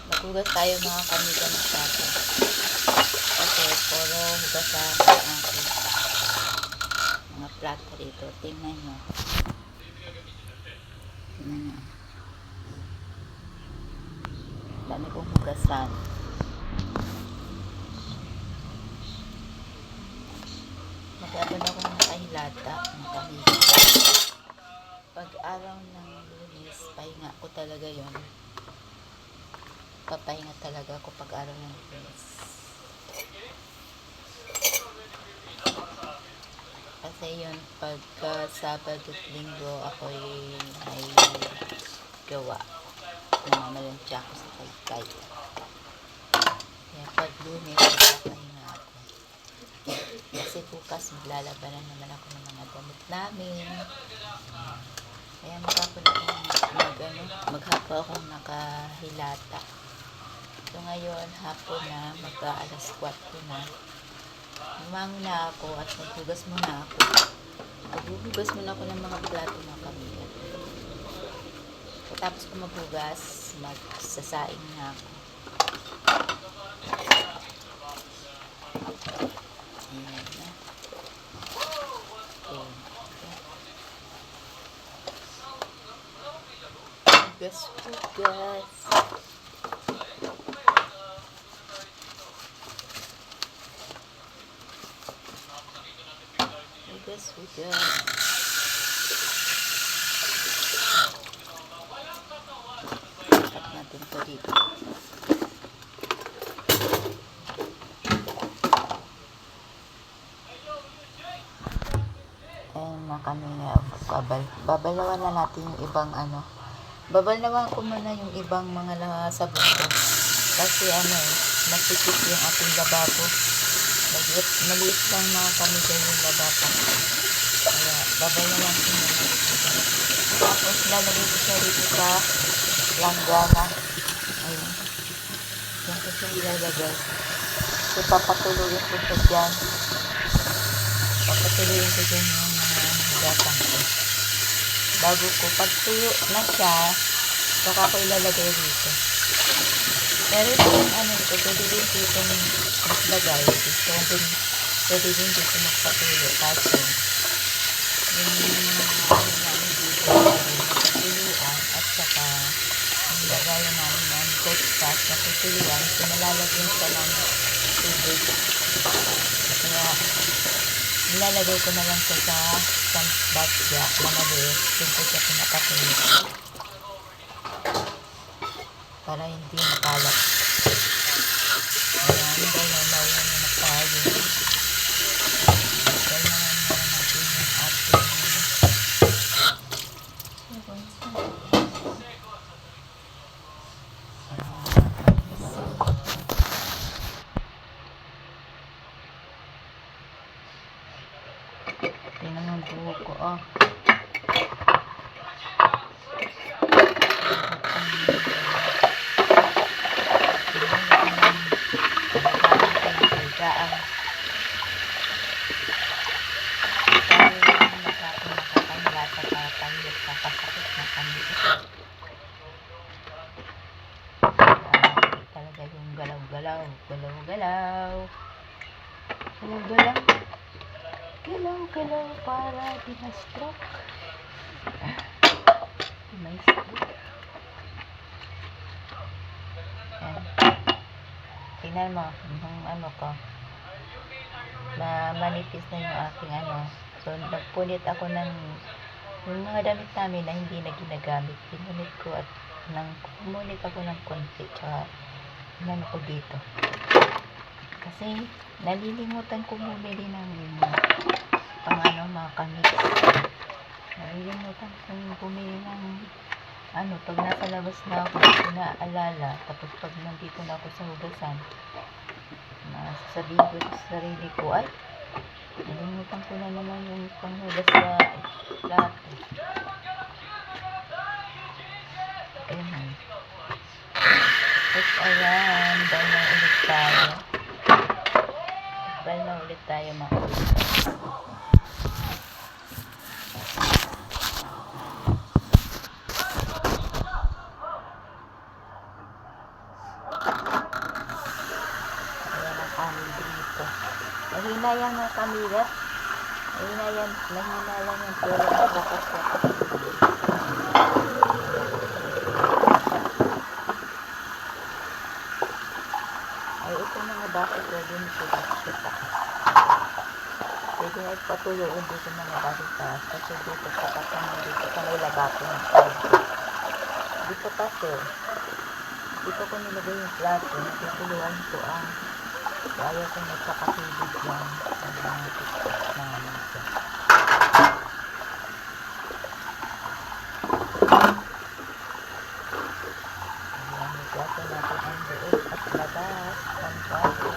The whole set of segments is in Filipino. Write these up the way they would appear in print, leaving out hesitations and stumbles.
Maghugas tayo mga kamiga ng plato. Kasi puro hugasan ang aking mga plato dito. Tingnan nyo. Tingnan nyo. Dami kong hugasan. Mag-abon ako ng nakahilata mga kamiga. Pag araw ng Lunes, pahinga ko talaga yon. Papahinga talaga ako pag araw ng Lunes. Kasi yun, pagka Sabado at Linggo, ako'y may gawa. Namamalansya ako sa kaykay. Kaya pag Lunes, papahinga ako. Kasi bukas maglalabanan naman ako ng mga damit namin. Kaya maghapon akong nakahilata. So ngayon, hapon na, mag-aalas 4 na. Lumangon na ako at maghugas muna ako. Maghugas muna ako ng mga plato mga kamiga. Tapos ko maghugas, magsasaing na ako. Ayan na. Okay. Hugas. Hugas. Tapat natin ito dito. Ayan na kami nga. Babalawan na natin yung ibang babalawan ko muna yung ibang mga sabon ko. Kasi masikip yung ating lababo. Maliit lang mga kamiga yung lababo. Kaya babalawan ko muna ito. Tapos lalagay ko siya dito sa langgana. Ayun. Yan ko siya ilalagay. So papatuloyin ko siya dyan. Papatuloyin ko dyan yung mga hugatang ko. Bago ko pagtuyo na siya, saka ko ilalagay dito. Pero ito yung pwede din dito maglagay. Pwede din dito magpatulo. Kaso, yung namin dito, natutuluan at saka yung lagayan namin ng toothpaste na tutuluan, so nalalagyan siya ng tubig. Kaya, nilalagay ko na lang siya sa batya na maliit. Dito siya pinapatuloy. Para hindi makalat. Ayan, dalaw na tayo. Dalaw na natin yung ating tingnan ang buhok ko, talaga yung galaw-galaw para di na-stroke. May stroke. Tingnan mo yung ko na manipis na yung aking so nagpunit ako ng yung mga damit namin na hindi na ginagamit. Pinunit ko at kumunit ako ng konti tsaka ko dito kasi nalilimutan ko bumili ng mga kamit. Nalilimutan kong bumili ng pag nasa labas na ako, inaalala. Tapos pag nandito na ako sa hugasan, sasabihin ko sa sarili ko, ay, nalimutan ko na naman yung panghugas sa plato. Ayan. Tapos ayan, dahil na ulit tayo mga mahina yan mga kamigat. Mahina yan pero naglakas yan. Ay, ito mga baso pwede nito kita. Pwede na ipatuloy dito mga baso taas. Kasi dito sa katang dito sa may labako ng plato. Dito kasi, dito ko nilagay yung plato. Natutuluan ko ang ayaw kong nagkakatubig yan. Ang mga tiktok namin dyan. Ayan, may plato natin ang loob at labas. Ang plato.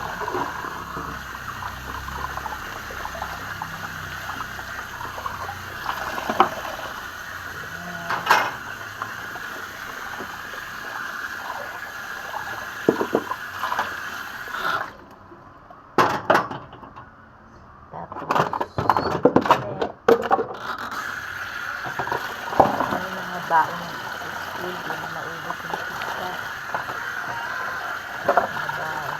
Baon ng school, di na naubos yung pizza. Mga baon.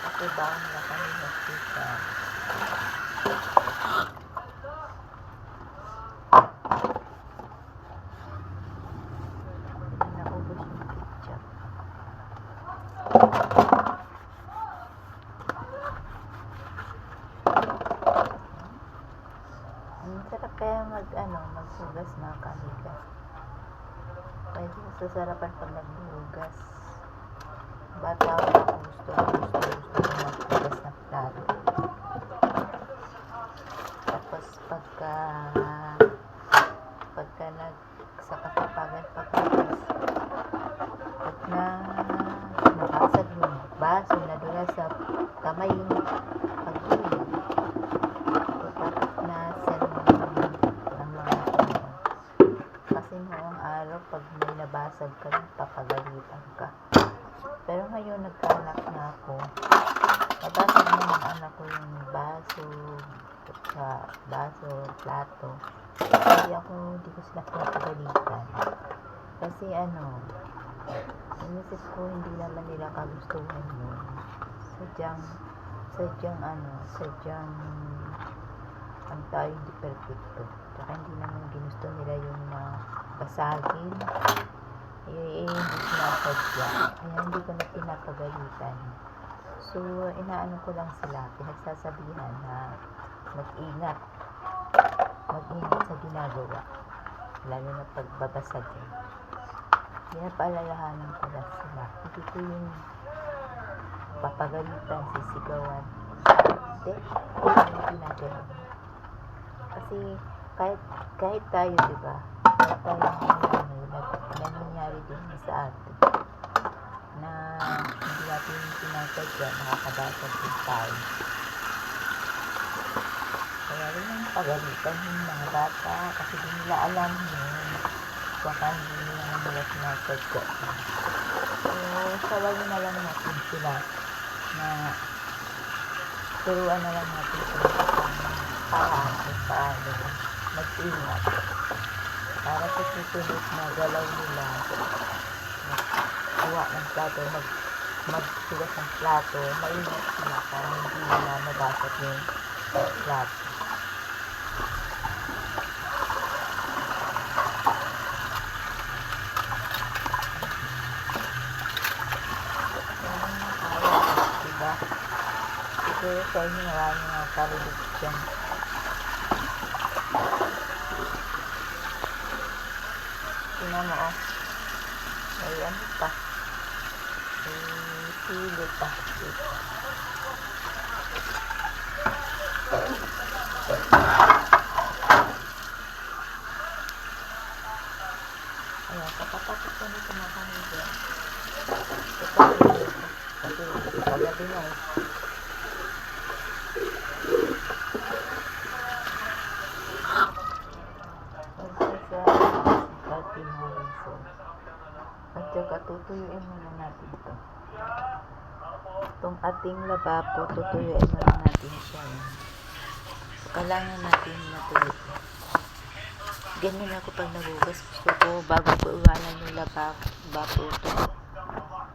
Kasi baon na kami ng pizza. Di na naubos yung pizza. Sarap kaya maghugas mga kamigas. Pwede sasarapan pag naghugas. Bata ako gusto maghugas ng plato. Tapos pagka sa kapapagan paghugas, pag nabasag yung baso, nadula sa kamay yung paghugas. Pag may nabasag ka, papagalitan ka. Pero ngayon, nagkaanak na ako. Nabasag na ng anak ko yung plato. Hindi ko sila pinapagalitan. Kasi inisip ko hindi naman nila kagustuhan yun. Sadyang ang tayo hindi perfecto. Tsaka hindi naman ginusto nila yung basagin. Hindi sinasadya. Kaya hindi ko na pinapagalitan. So, inaano ko lang sila. Pinagsasabihan na mag-ingat sa ginagawa. Lalo na pagbabasagin. Pinapaalalahanan ko lang sila. Hindi ko yung papagalitan, sisigawan. Hindi. Hindi ginagawa. Kasi kahit tayo, diba? Kahit tayo nangyayari din sa atin na hindi natin sinasadya, nakakabasag din tayo. Kaya rin ang pagalitan yung mga bata kasi di nila alam yun. Baka hindi nila naman sinasadya. So, sawagin na lang natin sila na turuan na lang natin sila kung paano mag-ingat para sa susunod na galaw nila magkuha ng plato, magsugas ng plato, maingat sila para hindi nila mabasag yung plato. Diba? Siguro sa inyo maraming mga kalulog dyan. Tingnan mo, may ano pa, may sili pa dito. Ayan, kapatapos ko nito mga kanila. Ito kasi pagabi na at saka tutuyuin muna natin ito. Itong ating lababo, tutuyuin muna natin siya. Kailangan natin matuloy. Ganyan ako pag nagugas. Gusto ko, bago ko iwanan yung lababo ito.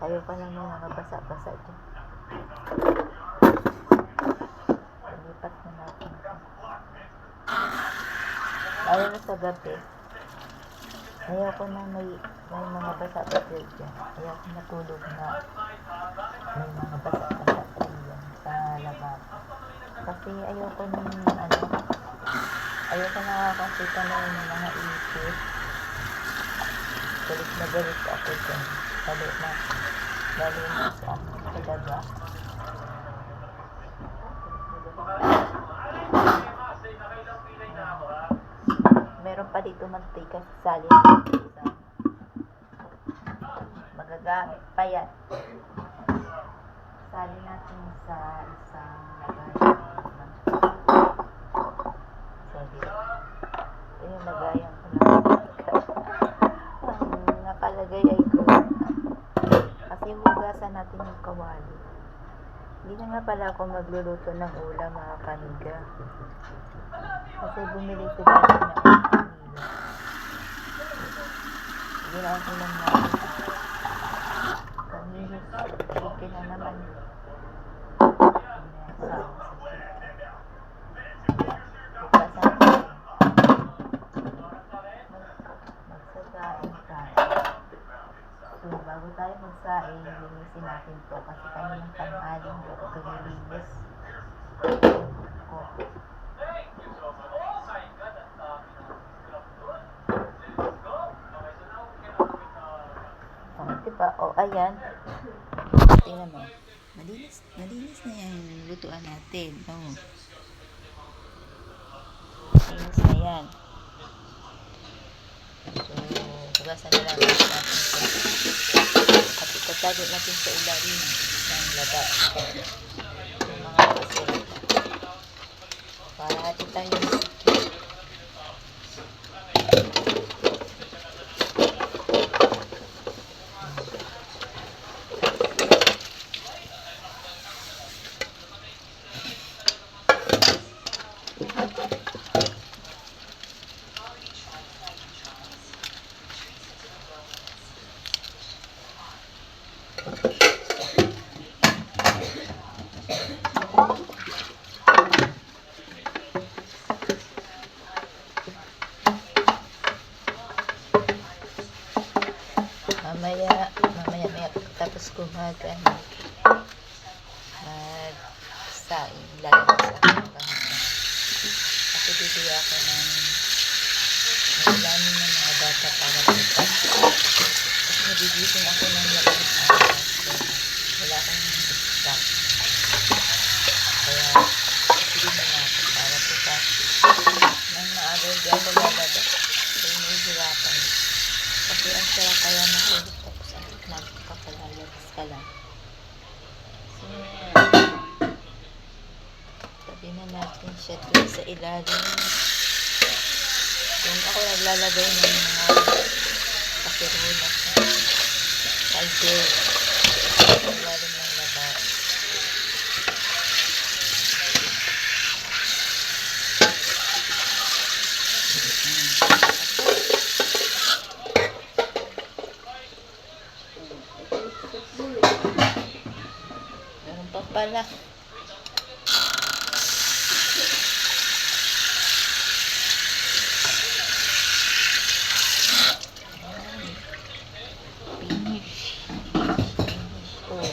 Ayaw pa lang yung mga basa-basa ito. Ayaw na sa gabi. Ayaw ko na may mga basa-basa dyan. Ayaw ko natulog na may mga basa-basa dyan sa labas. Kasi ayaw ko ayaw ko nakakakita ng mga ipis. Galit na galit ako dyan. Lalo na sa daga. Meron pa dito mantika sa salin. Magagamit pa yan. Salin natin sa isang lagay. So, dito. Ito yung lagayan ko ng mantika. Ang nakalagay ay gold. Kasi hugasan natin yung kawali. Hindi na nga pala ako magluluto ng ulam, mga kaniga. Kasi bumili ko dati na kanila. Ginaan ko lang natin. Kamilis. Chicken na naman. Magsagain tayo. So, bago tayo magsaing, linisin natin to kasi kaninang tanghali hindi ako kagalinis. Diba? O, ayan. Tingnan mo. Malinis na yung lutuan natin. Oh. Malinis na yan. So, hugasan na lang natin ito. At itatali natin sa ilalim ng laba. Yung mga basura. Para natin tayo mamaya tapos kumaga magsaing lalabas ako ng kanina kasi bibili ako ng ilanin ng mga bata para bukas kasi nabigising ako ng labing araw so wala akong stock kaya bibili na ako para bukas nang maaga hindi ako lalabas so nahihirapan kasi ang sarap kaya natulog tapos magkakalalabas ka lang. So, tabi na natin siya dun sa ilalim. Kung ako naglalagay ng mga kaserola sa caldero sa ilalim ng labas. Meron pa pala. Finish. Oh.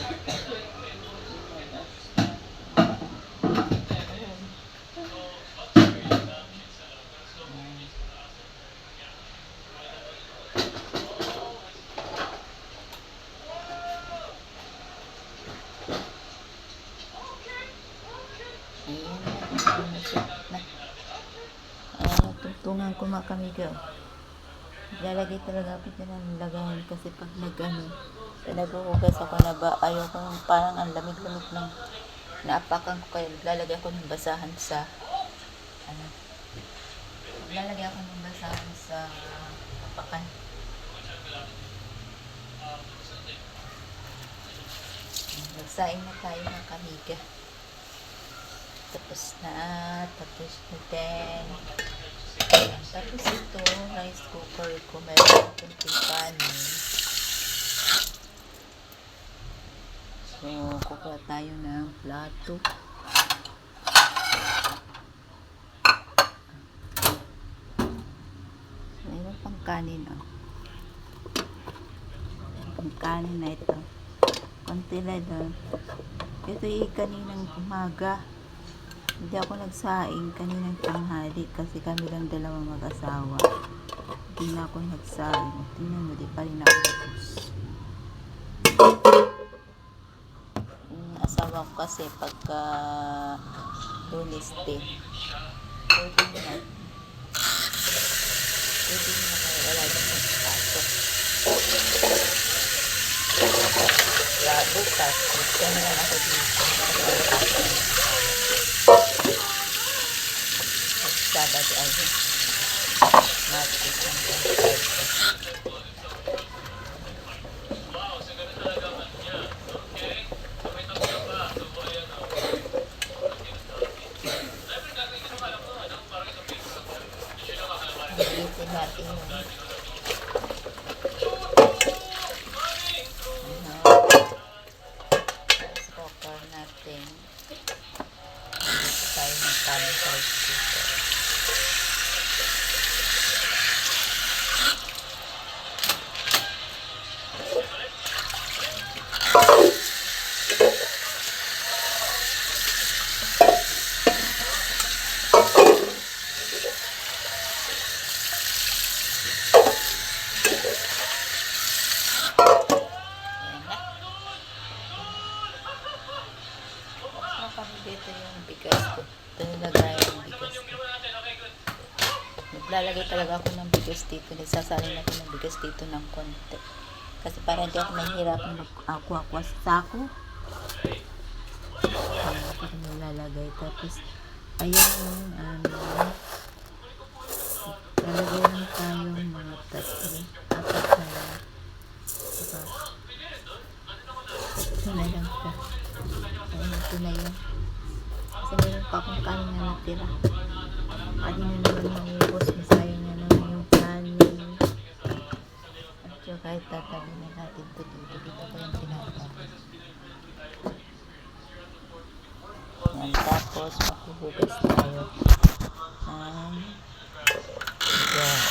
Tungtungan ko mga kamigaw. Lalagay talaga ako dyan ng lagayan kasi pag naghuhugas ako na ba, ayaw ko parang ang lamig-lamig ng naapakan ko kaya lalagay ako ng basahan sa apakan. Magsaing na tayo mga kamiga. Tapos na din. Tapos ito, rice cooker ko. Meron akong kanin. So, kukuha tayo ng plato. pangkanin, oh. Pangkanin na ito. Konti na doon. Ito yung kaninang umaga. Hindi ako nagsaing kaninang tanghali kasi kami lang dalawang mag-asawa. Hindi na ako nagsaing. Tingnan mo, di pa rin ako tapos. Asawa ko kasi pagka Lunes din. Pwede na. Pwede na kaya wala din magpasok. Bukas, kaya na lang ako dito. Sabado ay matis ang Isin natin yung rice cooker natin. Dito tayo magkain sa rice cooker. Dito yung bigas ko. Ito yung lagay yung bigas ko. Naglalagay talaga ako ng bigas dito. Nagsasalin ako ng bigas dito ng konti. Kasi para hindi ako mahirap mag-aqua sa sako. Ayan ako nilalagay. Tapos, ayan yung lalagay lang tayong mga tatlo. Apat na lang. Saka, ito na lang pa. Ayan, ito na yun. Kasi meron pa akong kanin na natira. Kanin na naman maubos. Masayang na naman yung kanin. At yung kahit tatabi na natin ito dito. Dito ko yung pinapang. Yan. Tapos makuhugas tayo ng bigas.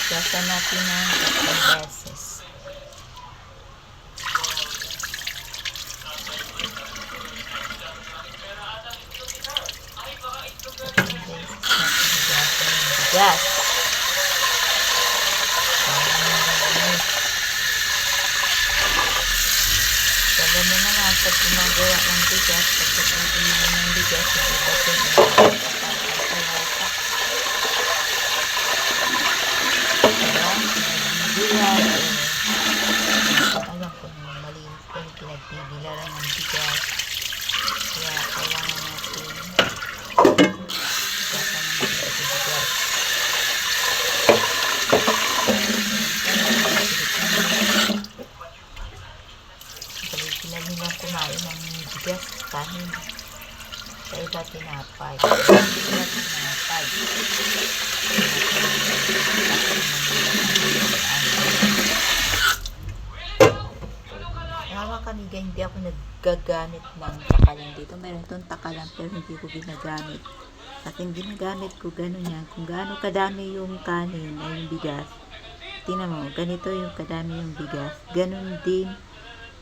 Gasa natin ng 3 beses. Bigas. Sabi mo na nga pag gumagawa ng bigas, pagkakalitin mo ng bigas, ibatin mo alam ko nung malinis ko yung pinagbibilaran ng bigas. Kaya kailangan natin bigasan ng bigas. Sila nilang kumain ng bigas kanin. Sa iba tinapay. Nawa kami hindi ako naggagamit ng takalan dito. Meron itong takalan pero hindi ko ginagamit. At yung ginagamit ko gano'n yan. Kung gaano kadami yung kanin ay yung bigas. Tingnan mo, ganito yung kadami yung bigas. Ganon din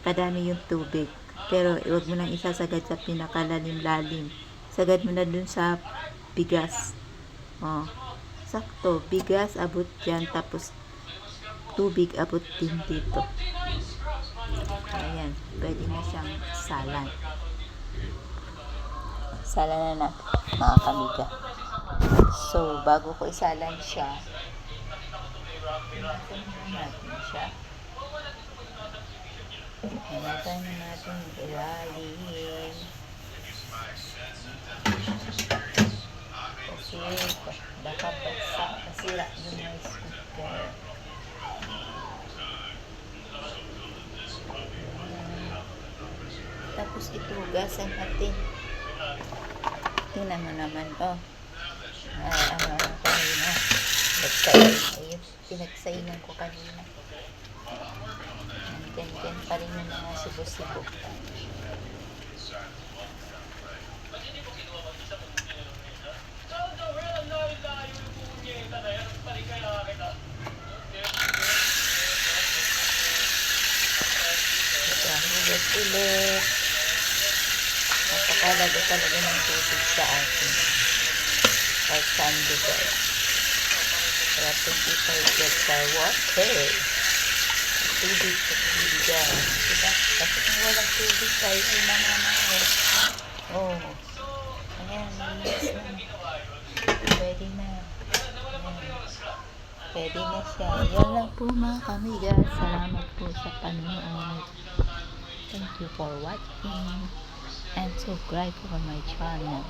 kadami yung tubig. Pero huwag mo nang isasagad sa pinakalalim-lalim. Sagad mo na dun sa bigas. Oh, sakto. Bigas abot dyan. Tapos tubig abot din dito. Ayan. Pwede na siyang salan. Salan na natin, mga kamiga. So, bago ko isalan siya, natin siya. Hinatan na natin ilalim. Kasi baka bagsak, masira yung rice cooker. Tapos itugasan natin. Tingnan mo naman, oh. Kanina. Ayun, pinagsaingan ko kanina. Ganyan pa rin yung mga sibo-sibo. Talaga talaga ng tubig sa akin. Kahit saan lugar. Kaya thank you for get sa water. Tubig sa tubigan. Diba? Kasi kung walang tubig tayo ay mamamahay. Oh. Ayan, linis na. Pwede na. Ayan. Pwede na siya. Yan lang po mga kamiga. Salamat po sa panonood. Thank you for watching. And subscribe for my channel.